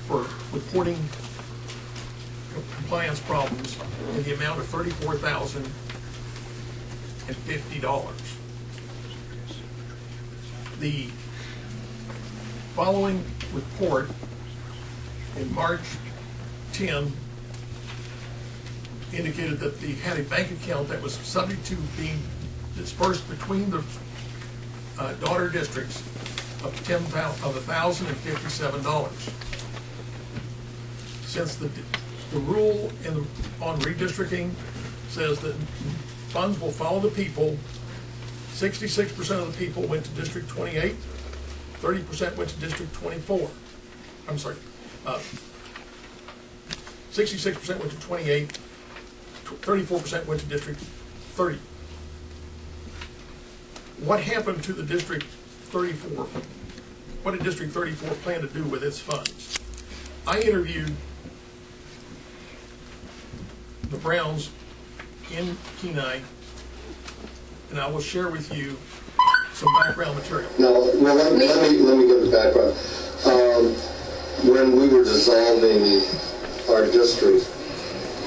for reporting compliance problems in the amount of $34,050. The following report in March 10 indicated that they had a bank account that was subject to being dispersed between the daughter districts of $1,057. Since the rule on redistricting says that funds will follow the people, 66% of the people went to District 28, 30% went to District 24. I'm sorry, 66% went to 28, 34% went to District 30. What happened to the District 34? What did District 34 plan to do with its funds? I interviewed the Browns in Kenai, and I will share with you some background material. No, well, let me give the background. When we were dissolving our district,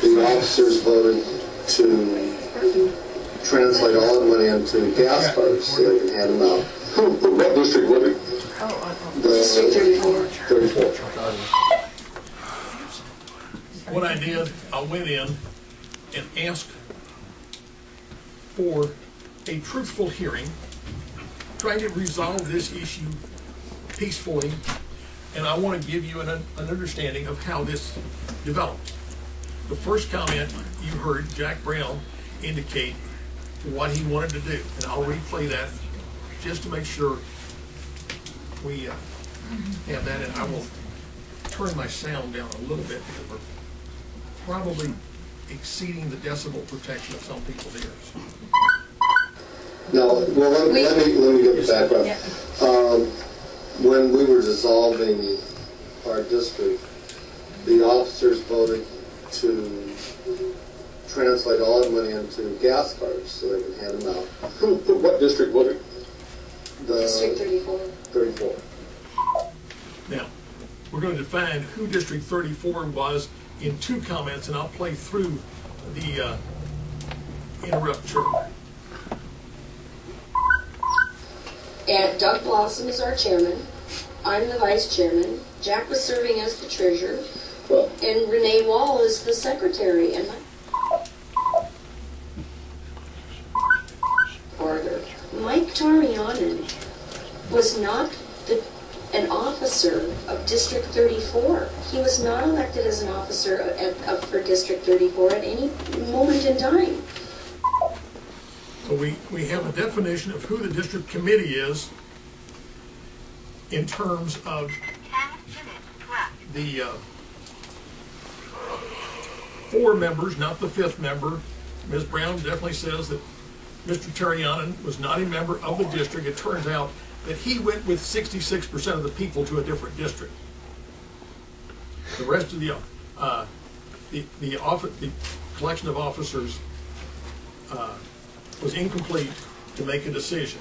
the officers voted to translate all the money into gas cards so they could hand them out. What district was it? District 34. 34. What I did, I went in and asked for a truthful hearing, trying to resolve this issue peacefully, and I want to give you an understanding of how this developed. The first comment you heard Jack Brown indicate what he wanted to do, and I'll replay that just to make sure we have that, and I will turn my sound down a little bit because we're probably exceeding the decibel protection of some people's ears. No, well, let me give the background. When we were dissolving our district, the officers voted to translate all the money into gas cards so they could hand them out. What district was it? District 34. 34. Now, we're going to define who District 34 was in two comments, and I'll play through the interrupt chirp. And Doug Blossom is our chairman. I'm the vice chairman. Jack was serving as the treasurer. Well, And Renee Wall is the secretary. And Mike Tarianen was not an officer of District 34. He was not elected as an officer for District 34 at any moment in time. So we have a definition of who the district committee is in terms of the 4 members, not the 5th member. Ms. Brown definitely says that Mr. Tarianen was not a member of the district. It turns out that he went with 66% of the people to a different district. The rest of the collection of officers was incomplete to make a decision.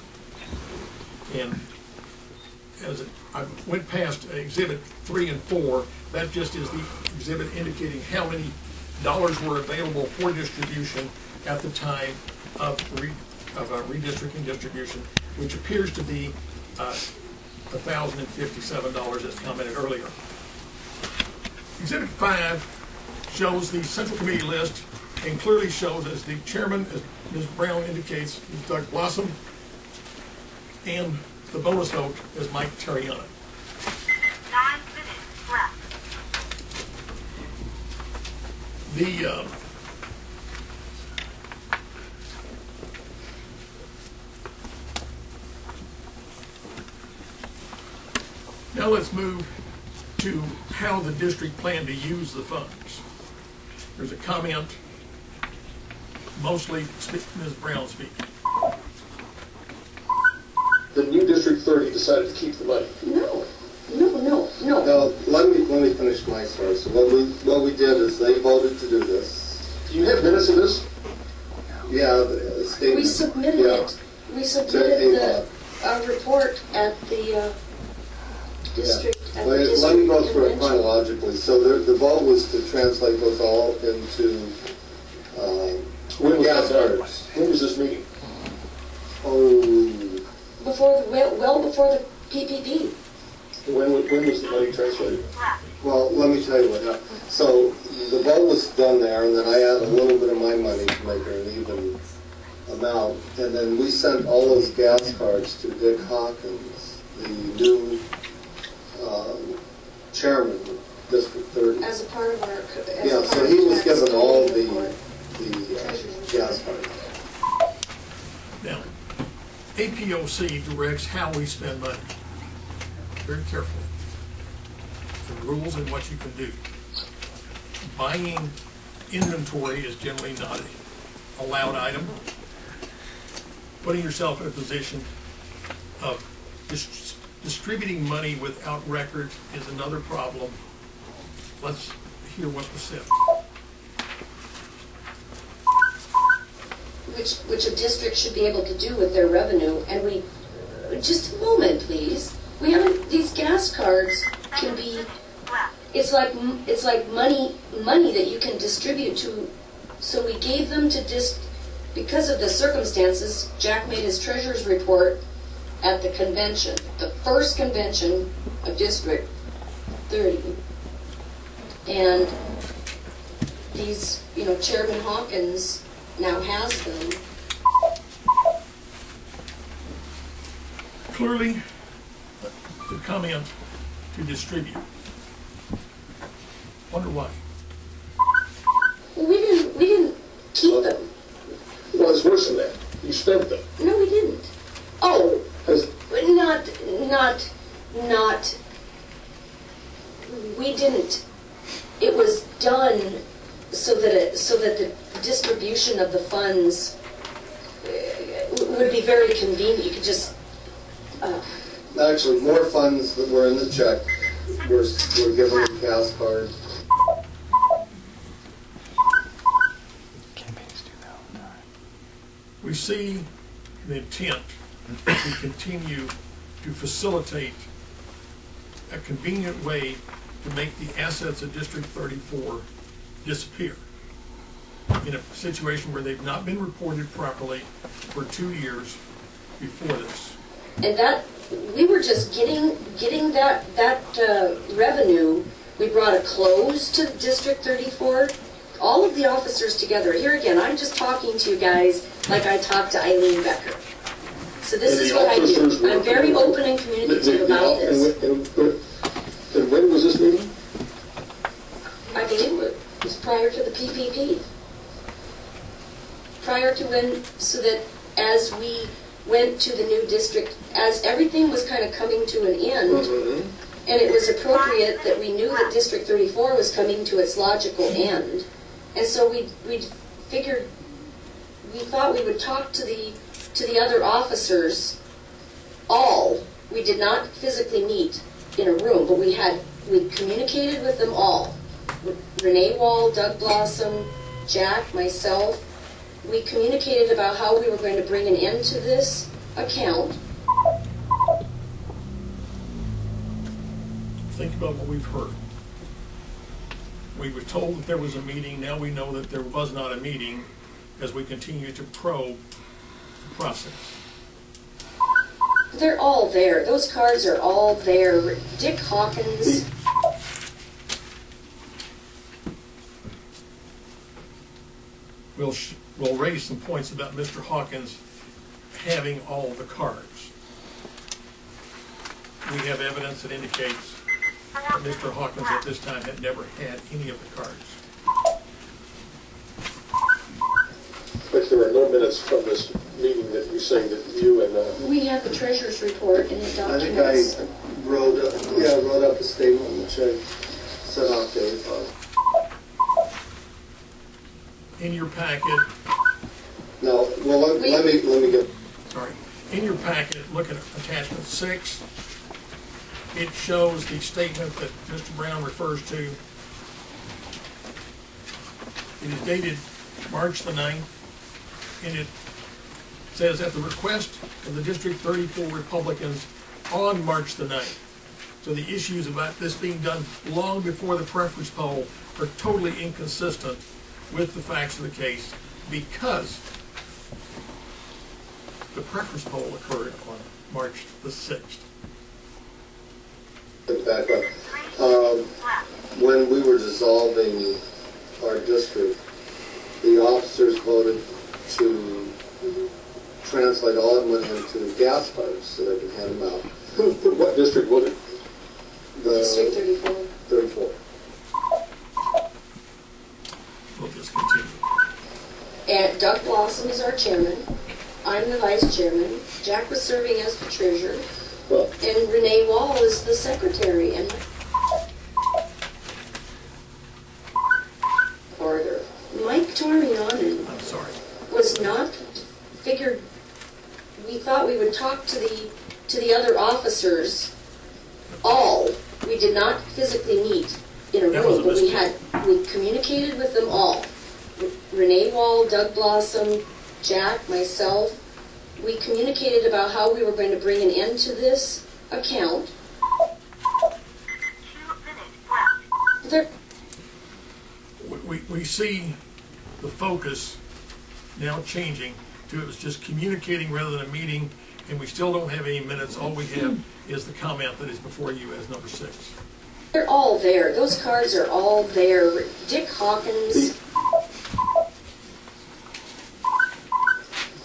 And as I went past Exhibit 3 and 4, that just is the exhibit indicating how many dollars were available for distribution at the time of redistricting distribution, which appears to be $1,057 as commented earlier. Exhibit 5 shows the Central Committee list and clearly shows as the chairman, as Ms. Brown indicates, is Doug Blossom, and the bonus vote is Mike Tarianen. 9 minutes left. Now let's move to how the district planned to use the funds. There's a comment, mostly Ms. Brown speaking. the new District 30 decided to keep the money. No. Now, let me finish my story. So what we did is they voted to do this. Do you have minutes of this? Yeah, the statement. We submitted it. We submitted the report at the district. Let me go through it chronologically. So the vote was to translate those all into gas cards. When was this meeting? Oh, Well before the PPP. When was the money translated? well, let me tell you what happened. So the vote was done there, and then I added a little bit of my money to make it an even amount. And then we sent all those gas cards to Dick Hawkins, the new chairman of District 30. As a part of our. Yeah, so he was given all the gas cards. Now, APOC directs how we spend money very carefully. The rules and what you can do. Buying inventory is generally not a allowed item. Putting yourself in a position of distributing money without record is another problem. Let's hear what was said. Which a district should be able to do with their revenue, and we, just a moment please, we haven't, these gas cards can be, it's like money that you can distribute to, so we gave them to because of the circumstances. Jack made his treasurer's report at the convention, the first convention of District 30, and these, Chairman Hawkins now has them. Clearly, the comment to distribute. Wonder why. Well, we didn't keep them. Well, it's worse than that. You spent them. No, we didn't. Oh, not. We didn't. It was done so that the distribution of the funds would be very convenient. You could just. Actually, more funds that were in the check were given the gas card. We see the intent to continue to facilitate a convenient way to make the assets of District 34 disappear in a situation where they've not been reported properly for 2 years before this. And that, we were just getting that revenue. We brought a close to District 34. All of the officers together. Here again, I'm just talking to you guys like I talked to Eileen Becker. So this is what I do. I'm very open and communicative about this. And when was this meeting? I believe it was prior to the PPP. Prior to when, so that as we went to the new district, as everything was kind of coming to an end, and it was appropriate that we knew that District 34 was coming to its logical end. And so we figured, we thought we would talk to the other officers all. We did not physically meet in a room, but we communicated with them all. Renee Wall, Doug Blossom, Jack, myself. We communicated about how we were going to bring an end to this account. Think about what we've heard. We were told that there was a meeting. Now we know that there was not a meeting as we continue to probe the process. They're all there. Those cards are all there. Dick Hawkins. We'll raise some points about Mr. Hawkins having all the cards. We have evidence that indicates that Mr. Hawkins at this time had never had any of the cards. But there are no minutes from this meeting that you say that you and... We have the treasurer's report and it I think documents. I wrote up a statement which I sent off to everybody. In your packet, No, well, let me get. sorry, in your packet, look at attachment 6. It shows the statement that Mr. Brown refers to. It is dated March the 9th, and it says, at the request of the District 34 Republicans on March the 9th, So the issues about this being done long before the preference poll are totally inconsistent with the facts of the case, because the preference poll occurred on March the 6th. Background. When we were dissolving our district, the officers voted to translate all the money into gas cards so they can hand them out. What district voted? District 34. 34. We'll just continue. And Doug Blossom is our chairman. I'm the vice chairman. Jack was serving as the treasurer. Well, And Renee Wall is the secretary. And order. Mike Tormionen I'm sorry. was not figured. We thought we would talk to the other officers. All we did not physically meet in a That was a room, but we communicated with them all. Renee Wall, Doug Blossom, Jack, myself. We communicated about how we were going to bring an end to this account. 2 minutes left. There, We see the focus now changing to it was just communicating rather than a meeting, and we still don't have any minutes. All we have is the comment that is before you as number 6. they're all there. Those cards are all there. Dick Hawkins.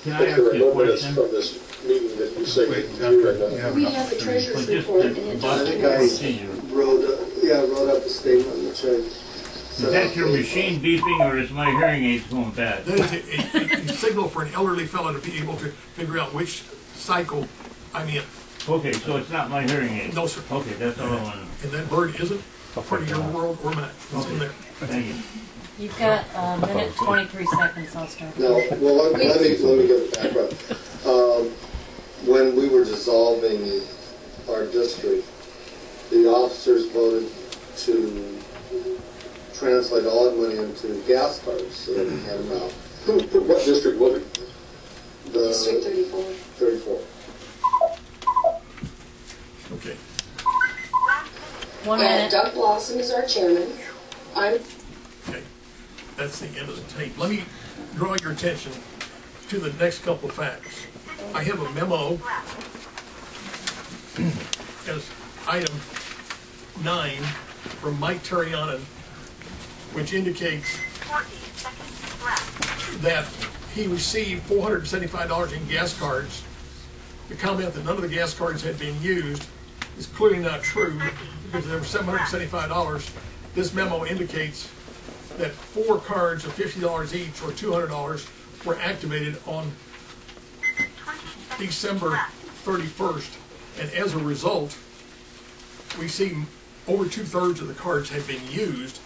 Can I but ask there are you no a minutes question? from this meeting that you say Wait, you and We have the treasurer's Well, just report and the it bus documents. procedure. Wrote up a statement which I Is that your machine beeping, or is my hearing aids going bad? That is a signal for an elderly fellow to be able to figure out which cycle I'm in. Okay, so it's not my hearing aids? No, sir. Okay, that's all I want to know. And that bird isn't part of your world or mine. It's in there. Thank you. You've got a minute 23 seconds. I'll start. No, well, let me give the background. When we were dissolving our district, the officers voted to translate all that money into gas cards so they can hand them out. what district voted? District 34. 34. Okay. 1 And minute. Doug Blossom is our chairman. I'm Okay. That's the end of the tape. Let me draw your attention to the next couple of facts. I have a memo as item 9 from Mike Terrianen, which indicates 40 seconds left. that he received $475 in gas cards. The comment that none of the gas cards had been used is clearly not true because there were $775. This memo indicates that 4 cards of $50 each, or $200, were activated on 20 seconds December left. 31st, and as a result, we see over 2/3 of the cards have been used.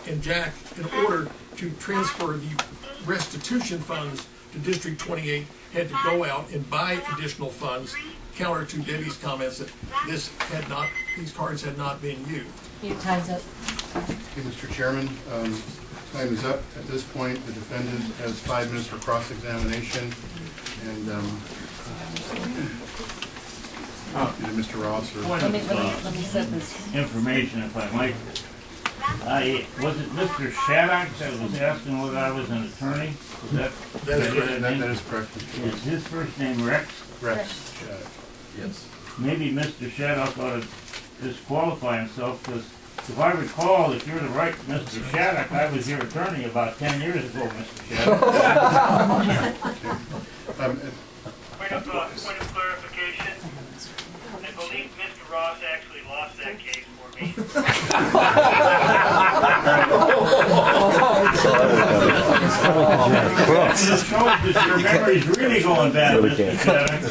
And Jack, in order to transfer the restitution funds to District 28, had to go out and buy additional funds, counter to Debbie's comments that these cards had not been used. Your time's up. Okay, Mr. Chairman, time is up. At this point, the defendant has 5 minutes for cross-examination, and either Mr. Ross or... Point Let me of set this. information, if I might. Was it Mr. Shattuck that was asking whether I was an attorney? Was That is correct. That is correct, Mr. Chairman. Is his first name Rex? Rex Shattuck. Yes. Maybe Mr. Shattuck ought to disqualify himself, because if I recall, if you're the right Mr. Shattuck, I was your attorney about 10 years ago, Mr. Shattuck. Point of clarification, I believe Mr. Ross actually lost that case for me. It shows that your memory's really going bad, Mr. Shattuck.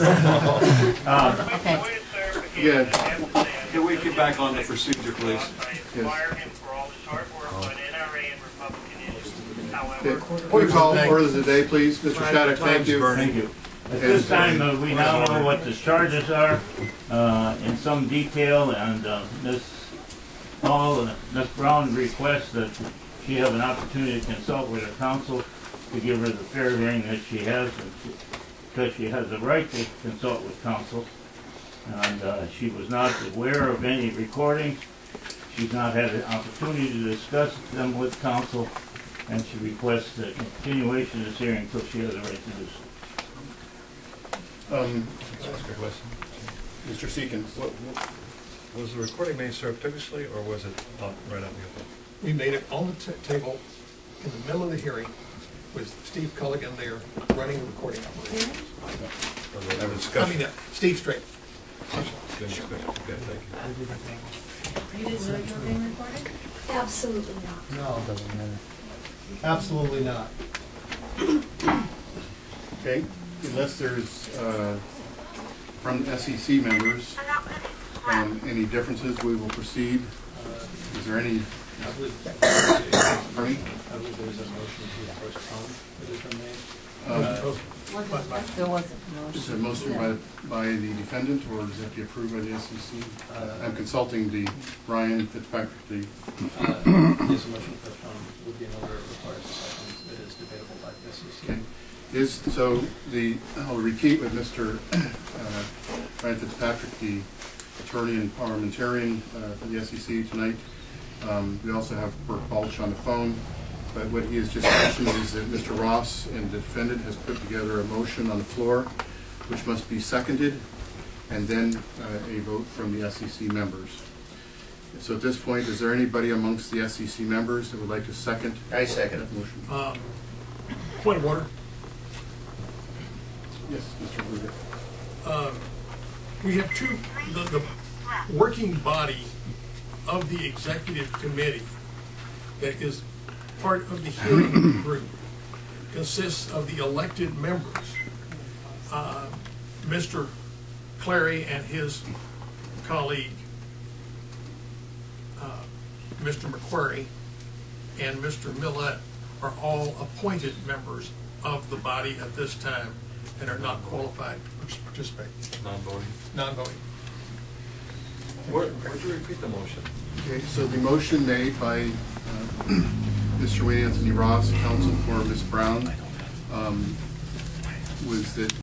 Okay. Point of clarification, Yeah. I have to say, Can we get back on the procedure, please? I admire him for all his hard work on NRA and Republican issues. Okay. However, Will you call orders of the day, please? Mr. Shattuck, thank you. Thank you. At this time, we now know what the charges are in some detail, and Ms. Hall and Ms. Brown request that she have an opportunity to consult with her counsel to give her the fair hearing that she has, and because she has the right to consult with counsel. And she was not aware of any recordings. She's not had an opportunity to discuss them with counsel, and she requests a continuation of this hearing until she has the right to do so. Ask a question. Mr. Seekins. Was the recording made surreptitiously, or was it right out in the open? We made it on the table in the middle of the hearing with Steve Culligan there running the recording operation. Have a I discussion. mean, Steve Straight. Good discussion. Okay, thank you. You didn't know you were being recorded? Absolutely not. No, it doesn't matter. Absolutely not. Okay, unless there's, from SEC members, any differences, we will proceed. Is there any? I believe Pardon? I believe there was a motion to postpone that has been made. There wasn't a Is there a motion. motion by the defendant, or does that be approved by the SEC? I'm consulting the Brian Fitzpatrick, the Yes, a motion to postpone would be in order, it requires a second. It is debatable by the SEC. Okay. I'll repeat with Mr. Brian Fitzpatrick, the attorney and parliamentarian for the SEC tonight. We also have Bert Balch on the phone, but what he has just mentioned is that Mr. Ross and the defendant has put together a motion on the floor, which must be seconded, and then a vote from the SEC members. So at this point, is there anybody amongst the SEC members that would like to second? I second that motion. Point of order. Yes, Mr. Ruger. We have the working body of the executive committee that is part of the hearing group consists of the elected members. Mr. Clary and his colleague, Mr. McQuarrie, and Mr. Millett are all appointed members of the body at this time and are not qualified to participate. Non-voting. Non-voting. Would you repeat the motion? Okay, so the motion made by Mr. Wayne Anthony Ross, counsel for Ms. Brown, was that